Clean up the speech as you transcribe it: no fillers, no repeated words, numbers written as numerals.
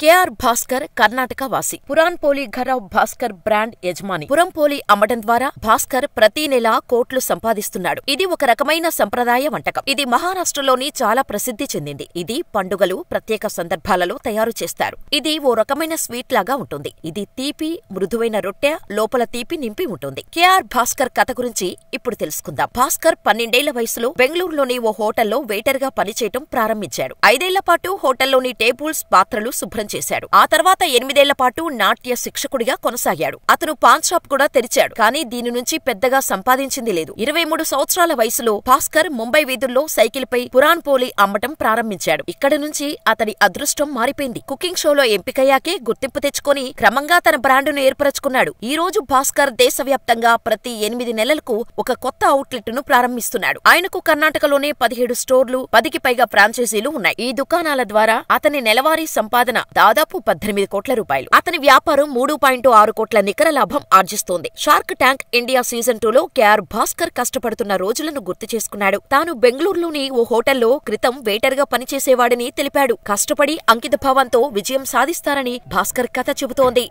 KR Bhaskar Karnataka వాసి. పురాన్పోలి ఘరావ్ Bhaskar brand యజమాని. పురంపోలి అమ్మడం ద్వారా భాస్కర్ ప్రతి నెలా కోట్లు సంపాదిస్తున్నాడు. ఇది ఒక రకమైన సంప్రదాయ వంటకం. ఇది మహారాష్ట్రలోని చాలా ప్రసిద్ధి చెందింది. ఇది పండుగలు, ప్రత్యేక సందర్భాలలో తయారు చేస్తారు. ఇది ఓ రకమైన స్వీట్ లాగా ఉంటుంది. ఇది తీపి, మృదువైన రొట్టె, లోపల తీపి నింపి ఉంటుంది. కేఆర్ భాస్కర్ కథ గురించి ఇప్పుడు తెలుసుకుందాం. భాస్కర్ 12 ఏళ్ల వయసులో బెంగళూరులోని ఓ హోటల్లో వెయిటర్ గా పనిచేయటం ప్రారంభించాడు. 5 ఏళ్ల పాటు హోటల్లోని టేబుల్స్, పాత్రలు శుభ్రం చేశాడు. ఆ తర్వాత 8 ఏళ్ల పాటు నాట్య శిక్షకుడిగా కొనసాగాడు. అతను పాన్ షాప్ కూడా తెరిచాడు. కానీ దీని నుంచి పెద్దగా సంపాదించింది లేదు. 23 సంవత్సరాల వయసులో భాస్కర్ ముంబై వీధుల్లో సైకిల్పై పురాన్పోలి అమ్మటం ప్రారంభించాడు. ఇక్కడ నుంచి అతడి అదృష్టం మారిపోయింది. కుకింగ్ షోలో ఎంపికయ్యాకే గుర్తింపు తెచ్చుకొని క్రమంగా తన బ్రాండును ఏర్పరచుకున్నాడు. ఈ రోజు భాస్కర్ దేశవ్యాప్తంగా ప్రతి 8 నెలలకు ఒక కొత్త అవుట్లెట్ ను ప్రారంభిస్తున్నాడు. ఆయనకు కర్ణాటకలోనే 17 స్టోర్లు, 10కి పైగా ఫ్రాంచైజీలు ఉన్నాయి. ఈ దుకాణాల ద్వారా అతని నెలవారీ సంపాదన దాదాపు 18 కోట్ల రూపాయలు. అతని వ్యాపారం 3.6 కోట్ల నికర లాభం ఆర్జిస్తోంది. షార్క్ ట్యాంక్ ఇండియా సీజన్ 2లో కేఆర్ భాస్కర్ కష్టపడుతున్న రోజులను గుర్తు చేసుకున్నాడు. తాను బెంగళూరులోని ఓ హోటల్లో క్రితం వెయిటర్ గా పనిచేసేవాడని తెలిపాడు. కష్టపడి అంకితభావంతో విజయం సాధిస్తారని భాస్కర్ కథ చెబుతోంది.